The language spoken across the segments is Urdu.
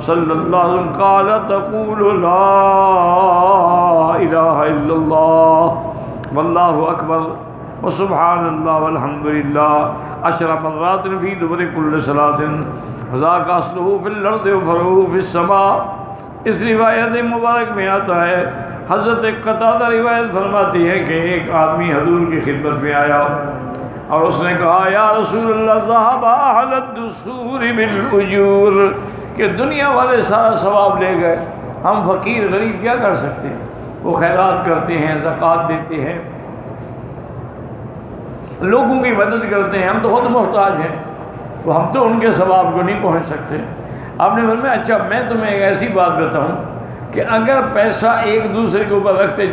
صلی اللہ علیہ وسلم قال تقول لا الہ الا اللہ واللہ اکبر وسبحان اللہ والحمد للہ 10 مرات فی دبر کل صلاۃ ذاک اصلہ فی الارض وفرعہ فی السماء۔ اس روایت مبارک میں آتا ہے، حضرت قتادہ روایت فرماتی ہے کہ ایک آدمی حضور کی خدمت میں آیا اور اس نے کہا یا رسول اللہ ذهب اہل الدثور بالاجور، کہ دنیا والے سارا ثواب لے گئے، ہم فقیر غریب کیا کر سکتے ہیں؟ وہ خیرات کرتے ہیں، زکوٰۃ دیتے ہیں، لوگوں کی مدد کرتے ہیں، ہم تو خود محتاج ہیں، تو ہم تو ان کے ثواب کو نہیں پہنچ سکتے۔ آپ نے فرمایا اچھا میں تمہیں ایک ایسی بات بتاؤں کہ اگر پیسہ ایک دوسرے کے اوپر رکھتے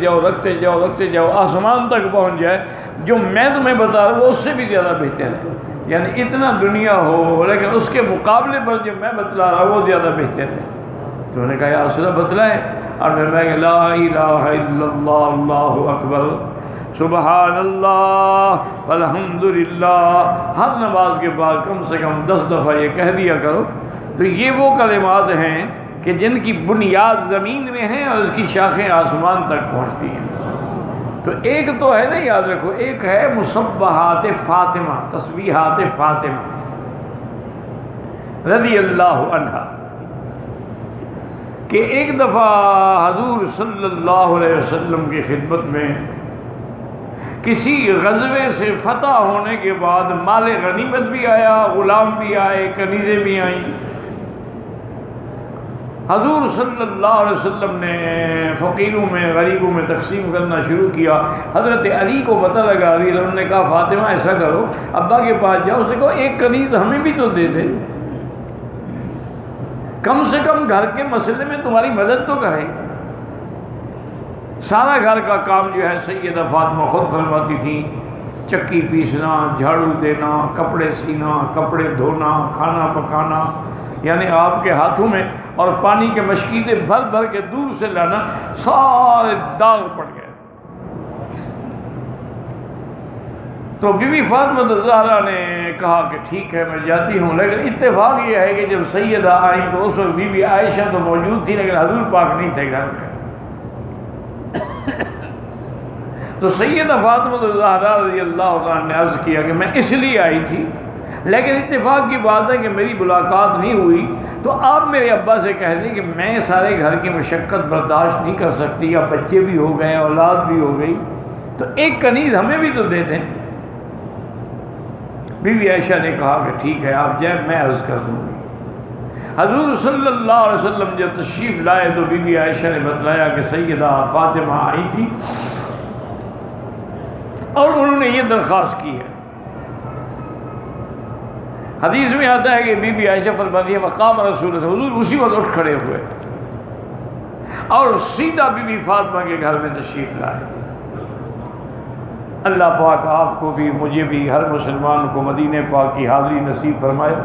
جاؤ آسمان تک پہنچ جائے، جو میں تمہیں بتا رہا ہوں وہ اس سے بھی زیادہ بہتر ہے، یعنی اتنا دنیا ہو لیکن اس کے مقابلے پر جو میں بتلا رہا ہوں وہ زیادہ بہتر ہے۔ تو انہوں نے کہا یا رسول اللہ بتلائیں، اور میں کہ لا الہ الا اللہ اللہ اکبر سبحان اللہ والحمد للہ، ہر نماز کے بعد کم سے کم 10 دفعہ یہ کہہ دیا کرو۔ تو یہ وہ کلمات ہیں کہ جن کی بنیاد زمین میں ہیں اور اس کی شاخیں آسمان تک پہنچتی ہیں۔ تو ایک تو ہے نا، یاد رکھو، ایک ہے مسبحات فاطمہ، تسبیحات فاطمہ رضی اللہ عنہا، کہ ایک دفعہ حضور صلی اللہ علیہ وسلم کی خدمت میں کسی غزوے سے فتح ہونے کے بعد مال غنیمت بھی آیا، غلام بھی آئے، کنیزیں بھی آئیں۔ حضور صلی اللہ علیہ وسلم نے فقیروں میں غریبوں میں تقسیم کرنا شروع کیا۔ حضرت علی کو پتہ لگا، علی انہوں نے کہا فاطمہ ایسا کرو، ابا کے پاس جاؤ، اسے کہو ایک کنیز ہمیں بھی تو دے دے، کم سے کم گھر کے مسئلے میں تمہاری مدد تو کریں۔ سارا گھر کا کام جو ہے سیدہ فاطمہ خود فرماتی تھی، چکی پیسنا، جھاڑو دینا، کپڑے سینا، کپڑے دھونا، کھانا پکانا، یعنی آپ کے ہاتھوں میں، اور پانی کے مشکیزیں بھر بھر کے دور سے لانا، سارے داغ پڑ گئے۔ تو بی بی فاطمہ الزہرا نے کہا کہ ٹھیک ہے میں جاتی ہوں، لیکن اتفاق یہ ہے کہ جب سیدہ آئیں تو اس وقت بی بی عائشہ تو موجود تھی لیکن حضور پاک نہیں تھے گھر میں۔ تو سیدہ فاطمہ الزہرا رضی اللہ عنہ نے عرض کیا کہ میں اس لیے آئی تھی، لیکن اتفاق کی بات ہے کہ میری ملاقات نہیں ہوئی، تو آپ میرے ابا سے کہہ دیں کہ میں سارے گھر کی مشقت برداشت نہیں کر سکتی، اب بچے بھی ہو گئے، اولاد بھی ہو گئی، تو ایک کنیز ہمیں بھی تو دے دیں۔ بی بی عائشہ نے کہا کہ ٹھیک ہے آپ جائیں، میں عرض کر دوں گی۔ حضور صلی اللہ علیہ وسلم جب تشریف لائے تو بی بی عائشہ نے بتلایا کہ سیدہ فاطمہ آئی تھی اور انہوں نے یہ درخواست کی ہے۔ حدیث میں آتا ہے کہ بی بی عائشہ فرماتی ہے مقام رسول اللہ، حضور اسی وقت اٹھ کھڑے ہوئے اور سیدھا بی بی فاطمہ کے گھر میں تشریف لائے۔ اللہ پاک آپ کو بھی مجھے بھی ہر مسلمان کو مدینہ پاک کی حاضری نصیب فرمائے،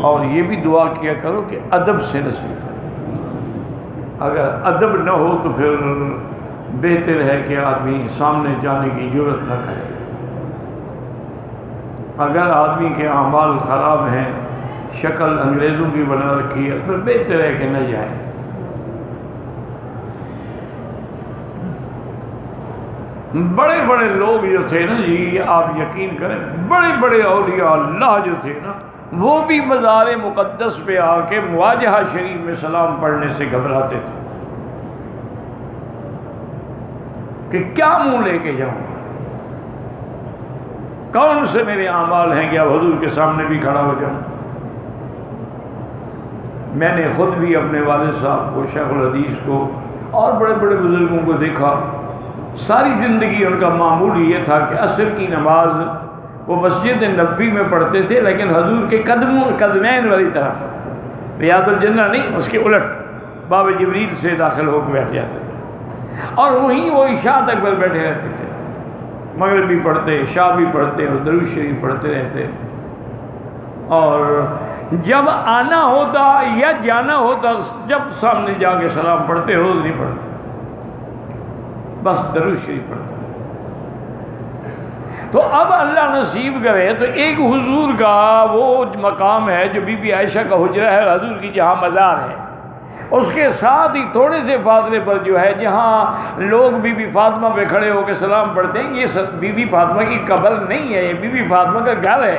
اور یہ بھی دعا کیا کرو کہ ادب سے نصیب فرمائے۔ اگر ادب نہ ہو تو پھر بہتر ہے کہ آدمی سامنے جانے کی جرت نہ کرے۔ اگر آدمی کے اعمال خراب ہیں، شکل انگریزوں کی بنا رکھی ہے، پھر بہتر ہے کہ نہ جائے۔ بڑے بڑے لوگ جو تھے نا جی، آپ یقین کریں، بڑے بڑے اولیاء اللہ جو تھے نا، وہ بھی مزار مقدس پہ آ کے مواجہہ شریف میں سلام پڑھنے سے گھبراتے تھے کہ کیا منہ لے کے جاؤں، کون سے میرے اعمال ہیں کہ اب حضور کے سامنے بھی کھڑا ہو جاؤں۔ میں نے خود بھی اپنے والد صاحب کو، شیخ الحدیث کو اور بڑے بڑے بزرگوں کو دیکھا، ساری زندگی ان کا معمول یہ تھا کہ عصر کی نماز وہ مسجد نبوی میں پڑھتے تھے، لیکن حضور کے قدمین والی طرف، ریاض الجنہ نہیں، اس کے الٹ باب جبریل سے داخل ہو کے بیٹھ جاتے تھے، اور وہیں وہ عشاء تک بیٹھے رہتے تھے، مغرب بھی پڑھتے، عشاء بھی پڑھتے اور درود شریف پڑھتے رہتے۔ اور جب آنا ہوتا یا جانا ہوتا، جب سامنے جا کے سلام پڑھتے، روز نہیں پڑھتے، بس درود شریف پڑھتے۔ تو اب اللہ نصیب کرے تو ایک حضور کا وہ مقام ہے جو بی بی عائشہ کا حجرہ ہے حضور کی جہاں مزار ہے، اس کے ساتھ ہی تھوڑے سے فاصلے پر جو ہے جہاں لوگ بی بی فاطمہ پہ کھڑے ہو کے سلام پڑھتے ہیں، یہ بی بی فاطمہ کی قبر نہیں ہے، یہ بی بی فاطمہ کا گھر ہے۔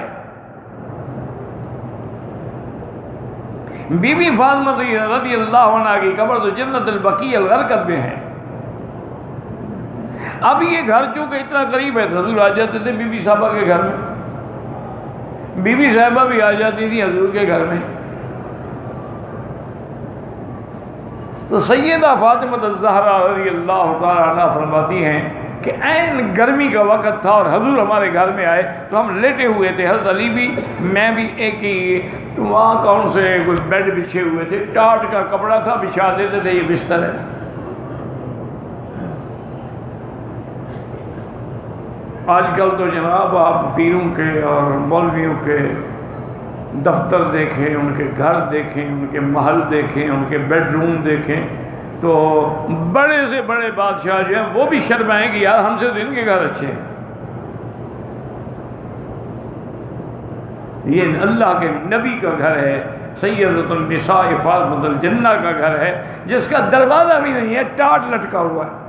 بی بی فاطمہ رضی اللہ عنہ کی قبر تو جنت البقیع الغرقد میں ہے۔ اب یہ گھر چونکہ اتنا قریب ہے تو حضور آ جاتے تھے بی بی صاحبہ کے گھر میں، بی بی صاحبہ بھی آ جاتی تھی حضور کے گھر میں۔ تو سیدہ فاطمہ الزہرا رضی اللہ تعالی عنہ فرماتی ہیں کہ عین گرمی کا وقت تھا اور حضور ہمارے گھر میں آئے تو ہم لیٹے ہوئے تھے، حضرت علی بھی میں بھی ایک ہی وہاں کون سے کوئی بیڈ بچھے ہوئے تھے، ٹاٹ کا کپڑا تھا، بچھا دیتے تھے یہ بستر ہے۔ آج کل تو جناب آپ پیروں کے اور مولویوں کے دفتر دیکھیں، ان کے گھر دیکھیں، ان کے محل دیکھیں، ان کے بیڈ روم دیکھیں تو بڑے سے بڑے بادشاہ جو ہیں وہ بھی شرمائیں کہ یار ہم سے تو ان کے گھر اچھے ہیں۔ یہ اللہ کے نبی کا گھر ہے، سیدۃ النساء فاطمۃ الجنہ کا گھر ہے، جس کا دروازہ بھی نہیں ہے، ٹاٹ لٹکا ہوا ہے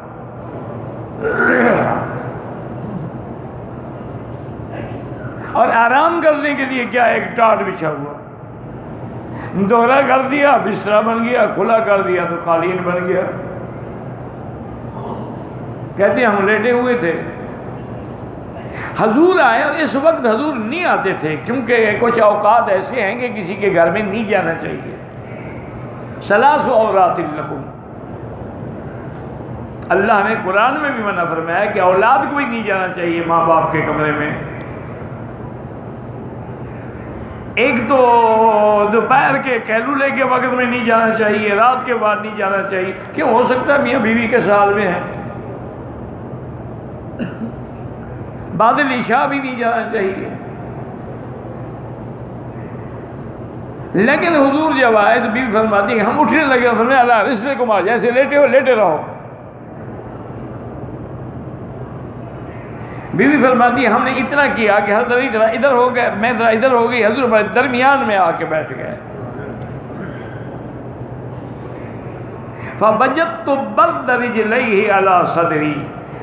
اور آرام کرنے کے لیے کیا ایک ٹاٹ بچھا ہوا، دوہرا کر دیا بستر بن گیا، کھلا کر دیا تو قالین بن گیا۔ کہتے ہیں ہم لیٹے ہوئے تھے، حضور آئے اور اس وقت حضور نہیں آتے تھے کیونکہ کچھ اوقات ایسے ہیں کہ کسی کے گھر میں نہیں جانا چاہیے۔ ثلاث عورات لکم، اللہ نے قرآن میں بھی منع فرمایا کہ اولاد کو بھی نہیں جانا چاہیے ماں باپ کے کمرے میں۔ ایک تو دوپہر کے کیلولے کے وقت میں نہیں جانا چاہیے، رات کے بعد نہیں جانا چاہیے، کیوں ہو سکتا ہے میاں بیوی کے سال میں ہیں۔ بعد العشاء بھی نہیں جانا چاہیے۔ لیکن حضور جب آئے تو بیوی فرماتی ہے ہم اٹھنے لگے، فرمایا اللہ رسلکم، جیسے لیٹے ہو لیٹے رہو۔ بی بی فرماتی ہے ہم نے اتنا کیا کہ حضرت علی ذرا ادھر ہو گئے، میں ذرا ادھر ہو گئی، حضور ہمارے درمیان میں آ کے بیٹھ گئے۔ فَوَجَدْتُ بَرْدَ رِجْلَيْهِ عَلَى صَدْرِي،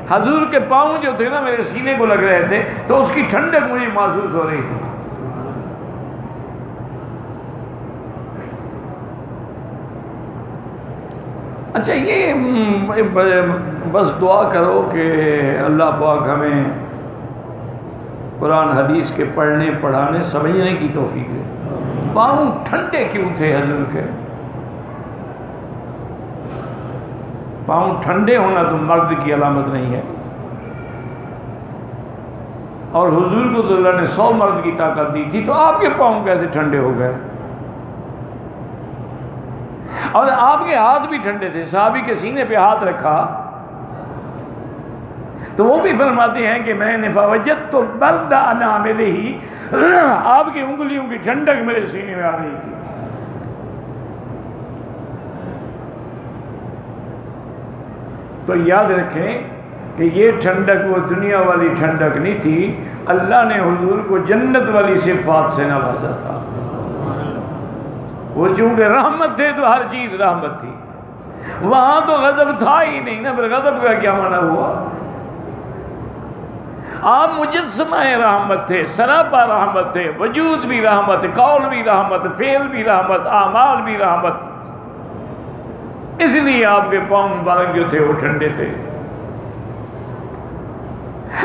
حضور کے پاؤں جو تھے نا میرے سینے کو لگ رہے تھے تو اس کی ٹھنڈک مجھے محسوس ہو رہی تھی۔ اچھا یہ بس دعا کرو کہ اللہ پاک ہمیں قرآن حدیث کے پڑھنے پڑھانے سمجھنے کی توفیق دے۔ پاؤں ٹھنڈے کیوں تھے حضور کے؟ پاؤں ٹھنڈے ہونا تو مرد کی علامت نہیں ہے، اور حضور کو تو اللہ نے 100 مرد کی طاقت دی تھی، تو آپ کے پاؤں کیسے ٹھنڈے ہو گئے؟ اور آپ کے ہاتھ بھی ٹھنڈے تھے، صحابی کے سینے پہ ہاتھ رکھا تو وہ بھی فرماتے ہیں کہ میں نے فوجدت برد اناملہ، آپ کی انگلیوں کی ٹھنڈک میرے سینے میں آ رہی تھی۔ تو یاد رکھیں کہ یہ ٹھنڈک وہ دنیا والی ٹھنڈک نہیں تھی، اللہ نے حضور کو جنت والی صفات سے نوازا تھا۔ وہ چونکہ رحمت تھے تو ہر چیز رحمت تھی، وہاں تو غضب تھا ہی نہیں نا، پھر غضب کا کیا معنی ہوا؟ آپ مجسمہ رحمت تھے، سراپا رحمت تھے، وجود بھی رحمت، قول بھی رحمت، فعل بھی رحمت، اعمال بھی رحمت، اس لیے آپ کے پاؤں مبارک جو تھے وہ ٹھنڈے تھے۔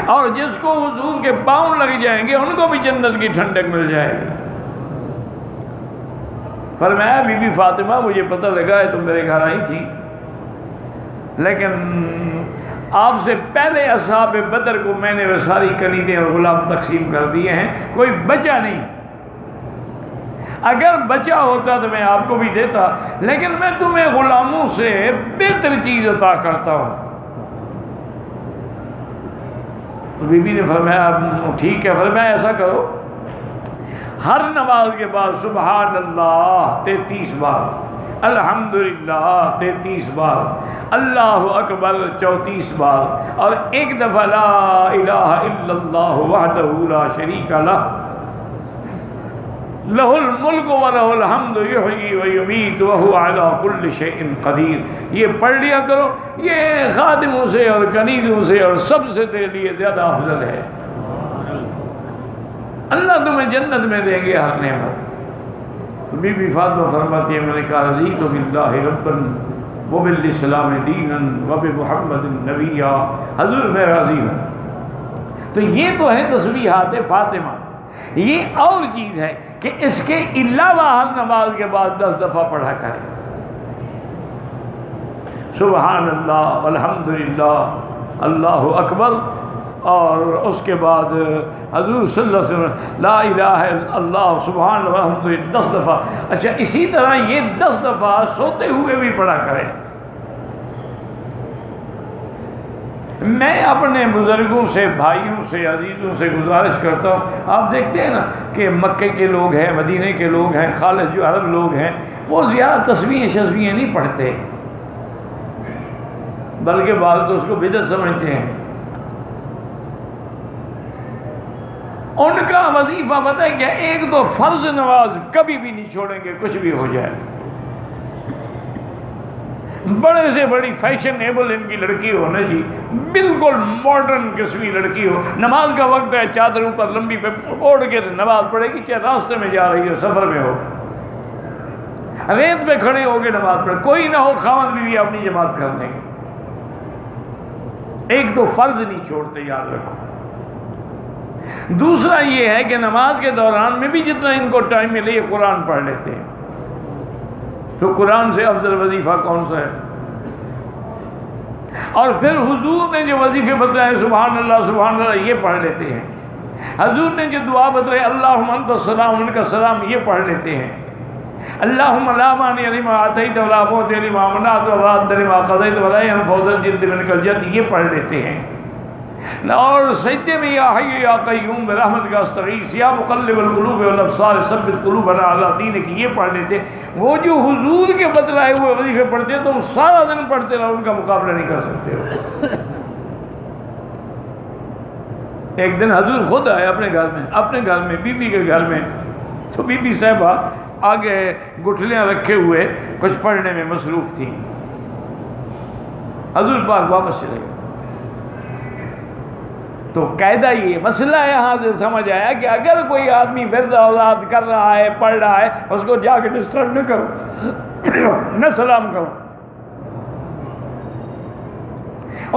اور جس کو حضور کے پاؤں لگ جائیں گے ان کو بھی جنت کی ٹھنڈک مل جائے گی۔ فرمایا بی بی فاطمہ مجھے پتہ لگا ہے تم میرے گھر آئی تھی، لیکن آپ سے پہلے اصحاب بدر کو میں نے وہ ساری کنیزیں اور غلام تقسیم کر دیے ہیں، کوئی بچا نہیں۔ اگر بچا ہوتا تو میں آپ کو بھی دیتا، لیکن میں تمہیں غلاموں سے بہتر چیز عطا کرتا ہوں۔ تو بی بی نے فرمایا ٹھیک ہے۔ فرمایا ایسا کرو، ہر نماز کے بعد سبحان اللہ 33 بار الحمدللہ 33 بار، اللہ اکبر 34 بار، اور ایک دفعہ لا الہ الا اللہ وحدہ لا شریک لہ لہ الملک ولہ الحمد یحیی ویمیت وہو علی کل شیء قدیر۔ یہ پڑھ لیا کرو، یہ خادموں سے اور کنیزوں سے اور سب سے تیرے لیے زیادہ افضل ہے۔ اللہ تمہیں جنت میں دیں گے ہر نعمت۔ تو بی بی فاطمہ فرماتی ہے میں نے کہا رضیت باللہ ربا وبالاسلام دینا وبمحمد نبیا، حضور میں راضی ہوں۔ تو یہ تو ہے تسبیحات فاطمہ۔ یہ اور چیز ہے کہ اس کے علاوہ ہر نماز کے بعد 10 دفعہ پڑھا کریں، سبحان اللہ والحمدللہ اللہ اکبر، اور اس کے بعد حضور صلی اللہ علیہ وسلم لا الہ الا اللہ سبحان اللہ والحمدللہ 10 دفعہ۔ اچھا اسی طرح یہ 10 دفعہ سوتے ہوئے بھی پڑھا کریں۔ میں اپنے بزرگوں سے، بھائیوں سے، عزیزوں سے گزارش کرتا ہوں، آپ دیکھتے ہیں نا کہ مکے کے لوگ ہیں، مدینے کے لوگ ہیں، خالص جو عرب لوگ ہیں، وہ زیادہ تسبیح شسبیح نہیں پڑھتے، بلکہ بعض تو اس کو بدعت سمجھتے ہیں۔ ان کا وظیفہ پتہ ہے کیا؟ ایک تو فرض نماز کبھی بھی نہیں چھوڑیں گے، کچھ بھی ہو جائے، بڑے سے بڑی فیشنیبل ان کی لڑکی ہو نا جی، بالکل ماڈرن قسمی لڑکی ہو، نماز کا وقت ہے چادر اوپر لمبی پہ اوڑھ کے نماز پڑھے گی، چاہے راستے میں جا رہی ہو، سفر میں ہو، ریت پہ کھڑے ہو کے نماز پڑھے، کوئی نہ ہو خاوند بیوی اپنی جماعت کر لیں گے۔ ایک تو فرض نہیں چھوڑتے، یاد رکھو۔ دوسرا یہ ہے کہ نماز کے دوران میں بھی جتنا ان کو ٹائم ملے یہ قرآن پڑھ لیتے ہیں۔ تو قرآن سے افضل وظیفہ کون سا ہے؟ اور پھر حضور نے جو وظیفے بتائے سبحان اللہ یہ پڑھ لیتے ہیں۔ حضور نے جو دعا بتائی اللہم انت السلام منک السلام یہ پڑھ لیتے ہیں۔ اللہم لا مانع لما اعطیت ولا معطی لما منعت ولا راد لما قضیت ولا ينفع ذا الجد منک الجد یہ پڑھ لیتے ہیں۔ اور سجدے میں یا حی یا قیوم برحمتک استغیث یا مقلب القلوب والابصار ثبت قلوبنا علی دینک یہ پڑھ لیتے۔ وہ جو حضور کے بتلائے ہوئے وظیفے پڑھتے تم سارا دن پڑھتے رہو، ان کا مقابلہ نہیں کر سکتے ہو۔ ایک دن حضور خود آئے اپنے گھر میں بی بی کے گھر میں، تو بی بی صاحبہ آگے گٹھلیاں رکھے ہوئے کچھ پڑھنے میں مصروف تھیں۔ حضور پاک واپس چلے گئے۔ تو قاعدہ یہ مسئلہ یہاں سے سمجھ آیا کہ اگر کوئی آدمی ورد اولاد کر رہا ہے، پڑھ رہا ہے، اس کو جا کے ڈسٹرب نہ کرو، نہ سلام کرو۔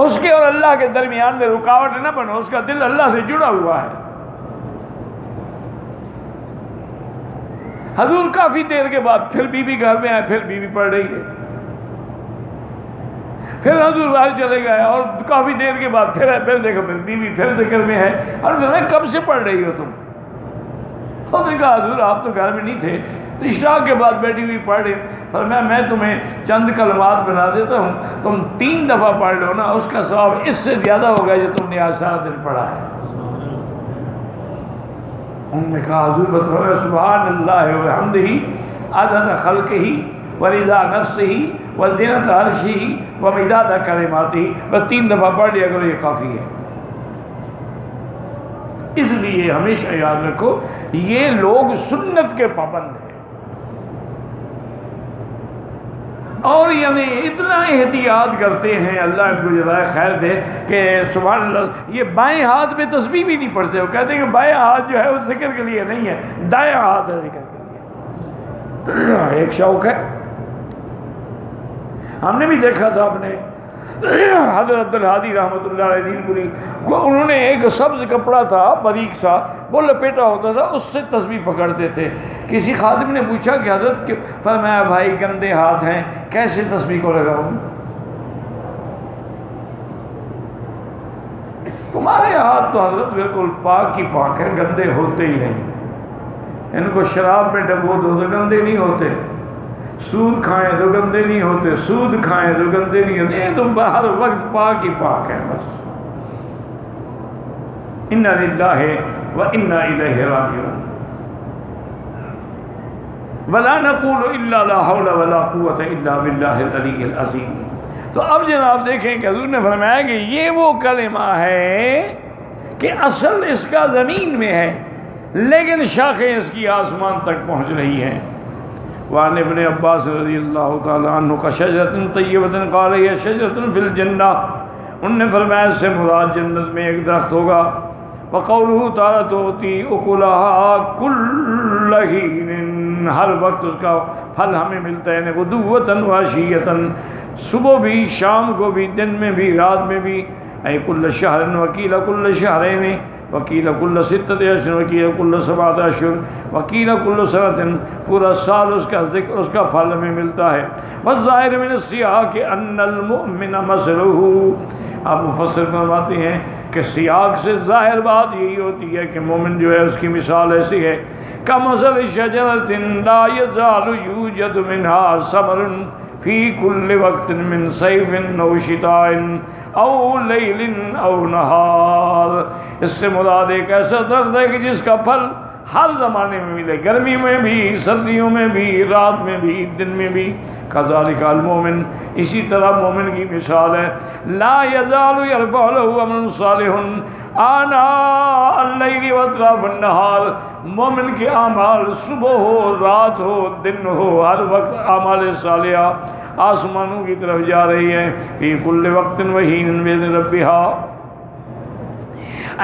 اس کے اور اللہ کے درمیان میں رکاوٹ نہ بنو، اس کا دل اللہ سے جڑا ہوا ہے۔ حضور کافی دیر کے بعد پھر بی بی گھر میں آئے، پھر بی بی پڑھ رہی ہے، پھر حضور باہر چلے گئے، اور کافی دیر کے بعد پھر دیکھو پھر بیوی پھر ذکر میں ہے، اور میں کب سے پڑھ رہی ہو تم؟ انہوں نے کہا حضور آپ تو گھر میں نہیں تھے، تو عشاء کے بعد بیٹھی ہوئی پڑھ رہی۔ فرمایا میں تمہیں چند کلمات بنا دیتا ہوں، تم 3 دفعہ پڑھ لو نا، اس کا ثواب اس سے زیادہ ہوگا جو تم نے آج سارا دن پڑھا ہے۔ انہوں نے کہا حضور بتاؤ سبحان اللہ وبحمدہ عدد خلقہ ورضا نفسہ وزنۃ عرشہ ومداد کلماتہ، بس 3 دفعہ پڑھ لیا کرو، یہ کافی ہے۔ اس لیے ہمیشہ یاد رکھو یہ لوگ سنت کے پابند ہیں، اور یعنی اتنا احتیاط کرتے ہیں، اللہ ان کو جزائے خیر دے، کہ سبحان اللہ یہ بائیں ہاتھ میں تسبیح بھی نہیں پڑھتے، وہ کہتے ہیں کہ بائیں ہاتھ جو ہے وہ ذکر کے لیے نہیں ہے، دائیں ہاتھ ہے ذکر کے لیے۔ ایک شوق ہے، ہم نے بھی دیکھا تھا اپنے حضرت عبدالہادی رحمۃ اللہ علیہ دین پوری، انہوں نے ایک سبز کپڑا تھا باریک سا، وہ لپیٹا ہوتا تھا، اس سے تسبیح پکڑتے تھے۔ کسی خادم نے پوچھا کہ حضرت کیوں؟ فرمایا بھائی گندے ہاتھ ہیں، کیسے تسبیح کو لگاؤں؟ تمہارے ہاتھ تو حضرت بالکل پاک ہی پاک ہے، گندے ہوتے ہی نہیں، ان کو شراب میں ڈبو دو تو گندے نہیں ہوتے، سود کھائیں تو گندے نہیں ہوتے، سود کھائیں تو گندے نہیں ہوتے، یہ تو ہر وقت پاک ہی پاک ہے بس۔ انا للہ و انا الیہ راجعون۔ ولا نقول الا لا حول ولا قوت الا باللہ العلی العظیم۔ تو اب جناب دیکھیں کہ حضور نے فرمایا کہ یہ وہ کلمہ ہے کہ اصل اس کا زمین میں ہے لیکن شاخیں اس کی آسمان تک پہنچ رہی ہیں۔ وعن ابن عباس رضی اللہ تعالی عنہ کا شجرۃ طیبۃ قال ہی شجرۃ فی الجنہ، انہوں نے فرمایا اس سے مراد جنت میں ایک درخت ہوگا۔ وقولہ تعالی تؤتی اکلھا کل حین، ہر وقت اس کا پھل ہمیں ملتا ہے، غدوۃ وعشیۃ، صبح بھی شام کو بھی دن میں بھی رات میں بھی، اے کل شہر وکیل کل شہرین وکیل کل ستۃ اشہر وکیل کل سبعۃ اشہر وکیل کل سنۃ، پورا سال اس کا ذکر اس کا پھل ہمیں ملتا ہے۔ والظاہر من السیاق ان المؤمن مثلہ، آپ مفسر فرماتے ہیں کہ سیاق سے ظاہر بات یہی ہوتی ہے کہ مومن جو ہے اس کی مثال ایسی ہے کمثل شجرۃ لا یزال یوجد منها ثمر فی کل وقت من صیف او شتاء او لیل او نہار، اس سے مراد ایک ایسا درخت ہے کہ جس کا پھل ہر زمانے میں ملے، گرمی میں بھی سردیوں میں بھی رات میں بھی دن میں بھی۔ کذالک المومن، اسی طرح مومن کی مثال ہے، لا یزال یرفع له امر صالح آناء اللیل واطراف النہار، مومن کے اعمال صبح ہو رات ہو دن ہو ہر وقت اعمال صالحہ آسمانوں کی طرف جا رہی ہے۔ فی کل وقت وحین باذن ربها،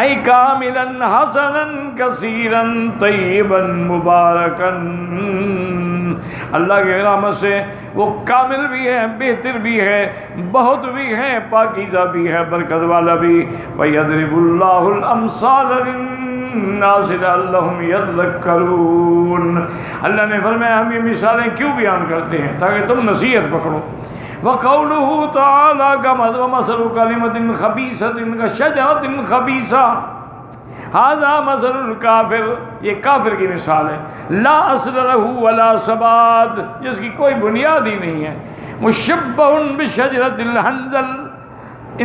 اے کاملا حسنا کثیرا طیبا مبارکا، اللہ کی رحمت سے وہ کامل بھی ہے، بہتر بھی ہے، بہت بھی ہے، پاکیزہ بھی ہے، برکت والا بھی۔ وَيَضْرِبُ اللَّهُ الْأَمْثَالَ لِلنَّاسِ لَعَلَّهُمْ يَذَّكَّرُونَ، اللہ نے فرمایا ہم یہ مثالیں کیوں بیان کرتے ہیں؟ تاکہ تم نصیحت پکڑو۔ وَقَوْلُهُ تَعَالَى وَمَثَلُ كَلِمَةٍ خَبِيثَةٍ كَشَجَرَةٍ خَبِيثَةٍ هذا مثل الکافر، یہ کافر کی مثال ہے، لا اصل له ولا ثبات، جس کی کوئی بنیاد ہی نہیں ہے، مشبہ بشجرۃ الحنظل،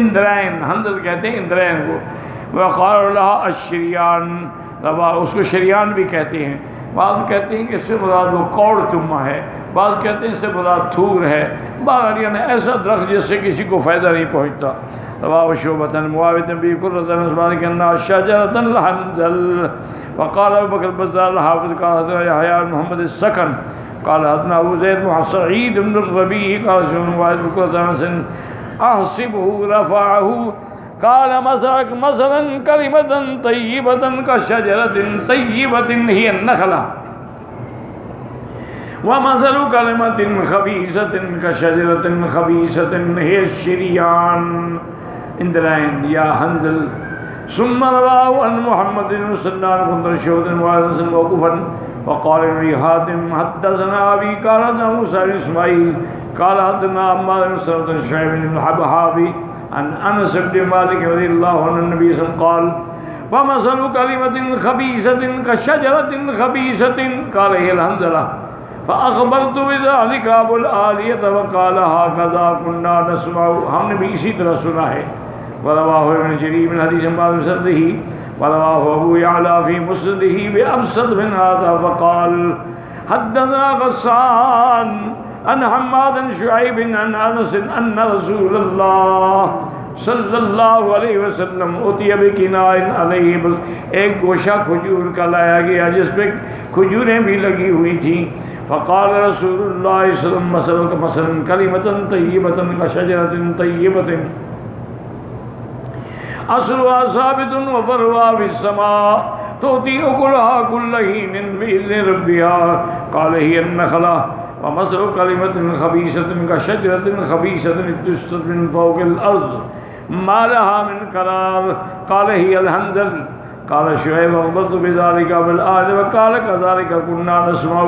اندرین، حنظل کہتے ہیں اندرین کو، وقال لها الشریان، اس کو شریان بھی کہتے ہیں، بعض کہتے ہیں کہ اس سے مراد وہ کوڑ تمہ ہے، بعض کہتے ہیں اس سے مراد تھور ہے، بعض یعنی ایسا درخت جس سے کسی کو فائدہ نہیں پہنچتا۔ رواه شعبة معاوية بن قرة بن مالك أنها شجرة الحنظل۔ وقال أبو بكر البزار الحافظ قال حدثنا يحيى بن محمد السكن قال حدثنا أبو زيد بن سعيد بن الربيع قال سمعت واحد بن قرة أحسبه رفعه قال مثلا كلمة طيبة كشجرة طيبة هي النخلة ومثل كلمة خبيثة كشجرة خبيثة هي الشريان، اندرين یا حنظل۔ ثم رواه عن محمد بن سنان كنت شهود معاذ موقوفا وقال ابن حاتم حدثنا ابي قال موسى بن اسماعيل قال حدثنا عمار بن سلمة شعيب بن الحبحابي عن انس بن مالك رضي الله عنه النبي صلى الله عليه وسلم قال ومثل كلمة خبيثة كشجرة خبيثة قال هي الحنظلة فأخبرت بذلك ابو العالیہ وقال هكذا كنا نسمع، ہم نے بھی اسی طرح سنا ہے۔ ورواه ابن جرير من حديث عمار بن سنده ورواه ابو يعلى في مسنده بأبسط من هذا فقال حدثنا غسان عن حماد بن شعيب عن انس ان رسول الله صلی اللہ علیہ وسلم اتی بکناء علیہ، بس ایک گوشہ کھجور کا لایا گیا جس پہ کھجوریں بھی لگی ہوئی تھیں۔ فقال رسول اللہ صلی اللہ علیہ وسلم مثلا کلمة طیبة کشجرة طیبة اصلها ثابت وفرعها في السماء تؤتي أكلها كل حين بإذن ربها قال هي النخلة ومثل كلمة خبيثة كشجرة خبيثة اجتثت من فوق الأرض ما لها من قرار قال هي الحنظل قال شعيب أخبرت بذلك بالآل وقال كذلك كنا نسمع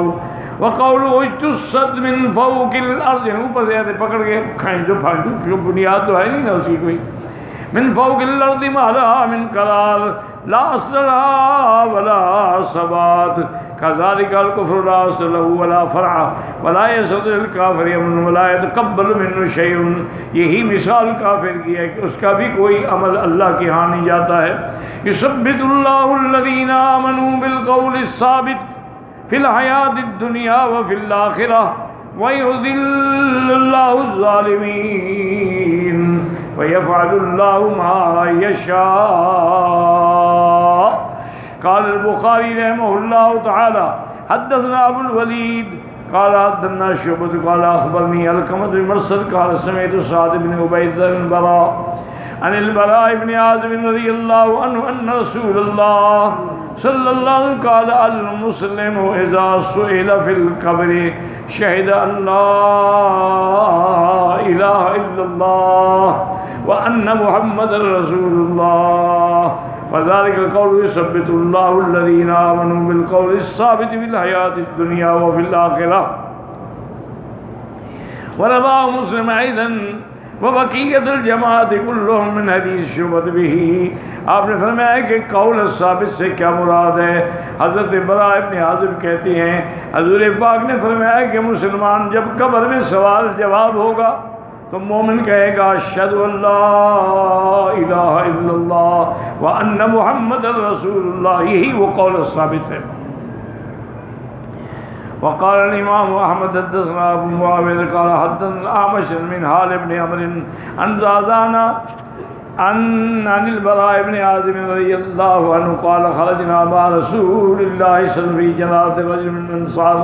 وقوله اجتثت من فوق الأرض، اوپر سے آتے پکڑ کے کھائیں جو پھانٹو، بنیاد تو ہے نہیں نا اس کی کوئی، من فوق الارض ما لها من قرار لا اصل لها ولا ثبات كذلك الكفر لا اصل له ولا فرع ولا يسد الكافر يمن ولا يتقبل منه شيء، یہی مثال کافر کی ہے کہ اس کا بھی کوئی عمل اللہ کے ہاں نہیں جاتا ہے۔ يثبت الله الذين آمنوا بالقول الثابت فی الحیات الدنیا وفی الآخرہ وَيُذِلُّ اللَّهُ الظَّالِمِينَ وَيَفْعَلُ اللَّهُ مَا يَشَاءُ. قال البخاری رحمہ اللہ تعالی حدثنا ابو الولید قال حدثنا شعبۃ قال اخبرنی علقمۃ بن مرثد قال سمعت سعد بن عبید بن البراء عن البراء بن عازب رضی اللہ عنہ ان رسول اللہ صلی اللہ علیہ وسلم قال المسلم اذا سئل فی القبر شهد ان لا اله الا الله وان محمد رسول الله فذلك القول يثبت الله الذين آمنوا بالقول الثابت في الحياة الدنيا وفي الآخرة. ورواه مسلم أيضا وبقية الجماعة كلهم من حديث شعبة به. آپ نے فرمایا کہ قول ثابت سے کیا مراد ہے؟ حضرت براء ابن عازب کہتے ہیں حضور پاک نے فرمایا کہ مسلمان جب قبر میں سوال جواب ہوگا تو مومن کہے گا اشہد ان لا الہ الا اللہ وان محمد رسول اللہ، یہی وہ قول ثابت ہے. وقال الامام احمد حدثنا ابو معاویہ قال حدثنا اعمش من حال ابن عمرو عن زازان عن البراء بن عازب رضی اللہ عنہ قال خرجنا مع رسول اللہ صلی اللہ علیہ وسلم في جنازة رجل من الانصار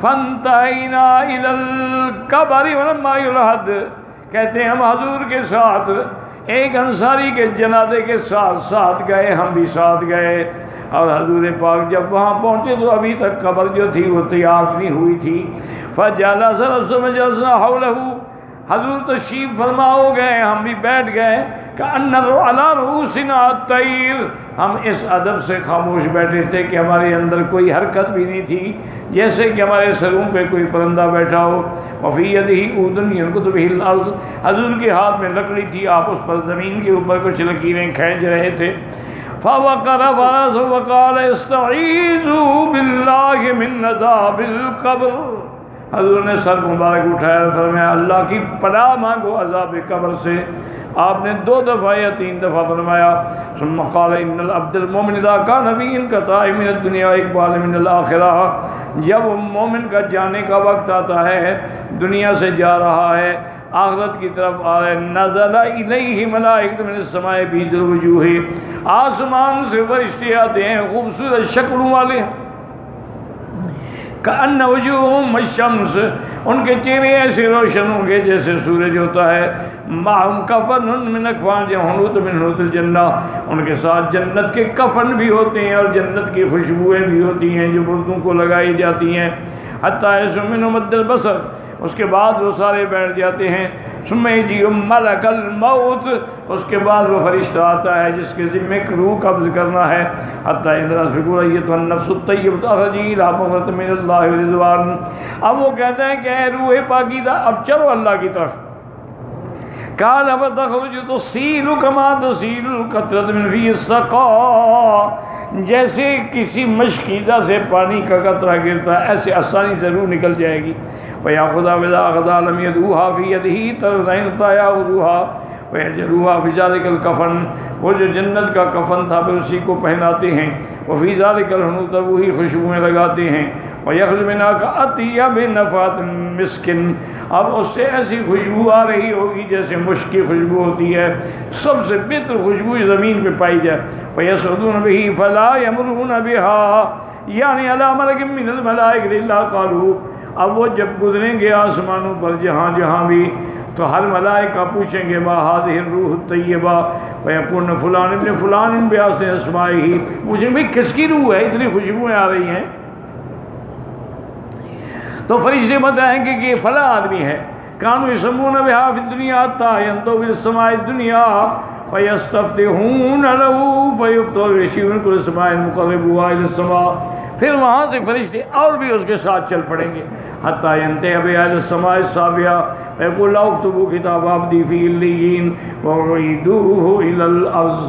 فانتہینا الی القبر ولما یلحد. کہتے ہیں ہم حضور کے ساتھ ایک انصاری کے جنازے کے ساتھ گئے، ہم بھی ساتھ گئے، اور حضور پاک جب وہاں پہنچے تو ابھی تک قبر جو تھی وہ تیار نہیں ہوئی تھی. فجلس رسول جلسنا حولہ، حضور تشریف فرما ہو گئے، ہم بھی بیٹھ گئے. کأن علی رؤوسنا الطیر، ہم اس ادب سے خاموش بیٹھے تھے کہ ہمارے اندر کوئی حرکت بھی نہیں تھی، جیسے کہ ہمارے سروں پہ کوئی پرندہ بیٹھا ہو. وفی یدہ عود ینکت بہ الارض، حضور کے ہاتھ میں لکڑی تھی، آپ اس پر زمین کے اوپر کچھ لکیریں کھینچ رہے تھے. فوقر فرسہ وقال استعیذوا باللہ من عذاب القبر. حضور نے سر مبارک اٹھایا، فرمایا اللہ کی پناہ مانگو عذاب قبر سے. آپ نے 2 دفعہ یا 3 دفعہ فرمایا. ثم قال ان العبد المؤمن اذا كان في انقطاع من الدنيا واقبال من الاخرہ، جب مومن کا جانے کا وقت آتا ہے، دنیا سے جا رہا ہے، آخرت کی طرف آ رہے، نزل الیہ ملائکۃ من السماء بیض الوجوہ، آسمان سے فرشتے آتے ہیں خوبصورت شکلوں والے، کأن وجوہہم الشمس، ان کے چہرے ایسے روشن ہوں گے جیسے سورج ہوتا ہے. معہم کفن من اکفان حنوط من حنوط الجنہ، ان کے ساتھ جنت کے کفن بھی ہوتے ہیں اور جنت کی خوشبوئیں بھی ہوتی ہیں جو مردوں کو لگائی جاتی ہیں. حتیٰ یسمن مد البصر، اس کے بعد وہ سارے بیٹھ جاتے ہیں. ثم یجیء ملک الموت، اس کے بعد وہ فرشتہ آتا ہے جس کے ذمہ روح قبض کرنا ہے. حتیٰ اذا فقر ایتها النفس الطیبۃ اخرجی الی مغفرۃ من اللہ ورضوان، اب وہ کہتے ہیں کہ اے روح پاکیزہ اب چلو اللہ کی طرف. قال فتخرج تصیل کما تصیل القطرۃ من فی السقاء، جیسے کسی مشکیزہ سے پانی کا قطرہ گرتا ہے ایسے آسانی سے روح نکل جائے گی. فیاخذها واذا اخذها لم يدعوها في يده طرفین یاخذوها فیجعلوها فی ذلک الکفن، وہ جو جنت کا کفن تھا پھر اسی کو پہناتے ہیں. وفی ذلک الحنوط، وہی خوشبوئیں لگاتے ہیں. ویخرج منها کأطیب نفحات مسک، اب اس سے ایسی خوشبو آ رہی ہوگی جیسے مشک کی خوشبو ہوتی ہے، سب سے بہتر خوشبو زمین پہ پائی جائے. فیصعدون به فلا یمرون بها، یعنی علی ملک من الملائکۃ الا قالوا، اب وہ جب گزریں گے آسمانوں پر جہاں جہاں بھی تو ہر ملائکہ پوچھیں گے ما هذه الروح الطیبہ، فیقولون فلان ابن فلان بحسن اسمائہ، پوچھیں بھئی کس کی روح ہے اتنی خوشبوئیں آ رہی ہیں؟ تو فرشتے بتائیں گے کہ یہ فلاں آدمی ہے. کانوا یسمون بها فی الدنیا حتی ینتهوا الی السماء الدنیا فیستفتحون له فیفتح ویشیون کل سماء مقربها الی السماء، پھر وہاں سے فرشتے اور بھی اس کے ساتھ چل پڑیں گے. حتی ینتهی بها الی السماء السابعہ فیقول اکتبوا کتاب عبدی فی علیین وعیدوه الی الارض،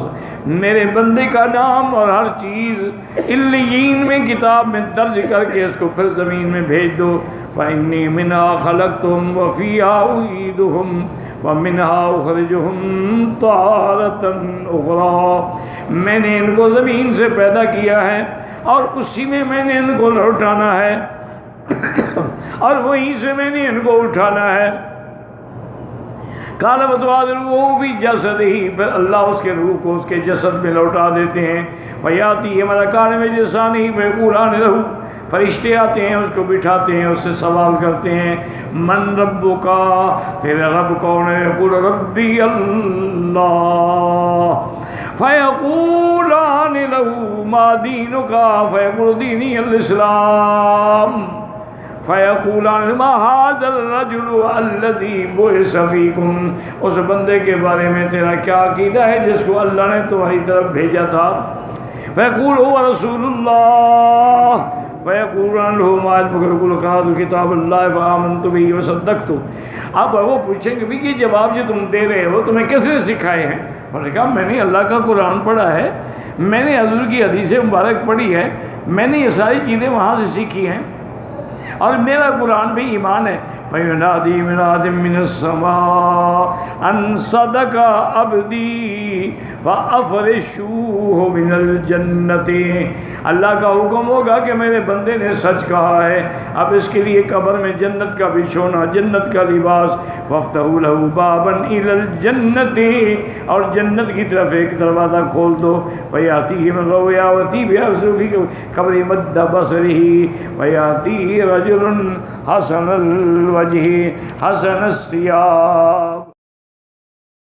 میرے بندے کا نام اور ہر چیز علیین میں کتاب میں درج کر کے اس کو پھر زمین میں بھیج دو. فإنی منها خلقتهم وفیہا اعیدهم ومنها اخرجهم تارة اخرى، میں نے ان کو زمین سے پیدا کیا ہے اور اسی میں نے ان کو لوٹانا ہے اور وہیں سے میں نے ان کو اٹھانا ہے۔ قال فتعاد روح فی جسدہ، پھر اللہ اس کے روح کو اس کے جسد میں لوٹا دیتے ہیں۔ فیاتی ملکان بجسانہ فیقولان لہ، فرشتے آتے ہیں اس کو بٹھاتے ہیں، اس سے سوال کرتے ہیں من ربک، تیرا رب کون ہے؟ یقول ربی اللہ، فیقولان لہ ما دینک، فیقول دینی الاسلام، فیقولان ما ھذا الرجل الذی بعث فیکم، اس بندے کے بارے میں تیرا کیا عقیدہ ہے جس کو اللہ نے تمہاری طرف بھیجا تھا؟ فیقول هو رسول اللہ، فیقولان له ما علمک، یقول قرأت کتاب اللہ فآمنت به وصدقت۔ اب وہ پوچھیں گے بھی یہ جواب جو تم دے رہے ہو تمہیں کس نے سکھائے ہیں؟ انہوں نے کہا میں نے اللہ کا قرآن پڑھا ہے، میں نے حضور کی حدیث مبارک پڑھی ہے، میں نے یہ ساری چیزیں وہاں سے سیکھی ہیں اور میرا قرآن بھی ایمان ہے۔ فَيُنَادِي مُنَادٍ مِّنَ السَّمَاءِ أَن صَدَقَ عَبْدِي فَأَفْرِشُوهُ مِنَ الْجَنَّةِ، اللہ کا حکم ہوگا کہ میرے بندے نے سچ کہا ہے، اب اس کے لیے قبر میں جنت کا بچھونا، جنت کا لباس، وَافْتَحُوا لَهُ بَابًا إِلَى الْجَنَّةِ، اور جنت کی طرف ایک دروازہ کھول دو، فَيَأْتِيهِ مِن رَوْيَاتِهِ بِأَفْسُ فِي قَبْرِ مَدَّ بَصَرِهِ وَيَأْتِيهِ رَجُلٌ حَسَنَ الْوَجْهِ حَسَنَ الثِّيَابِ۔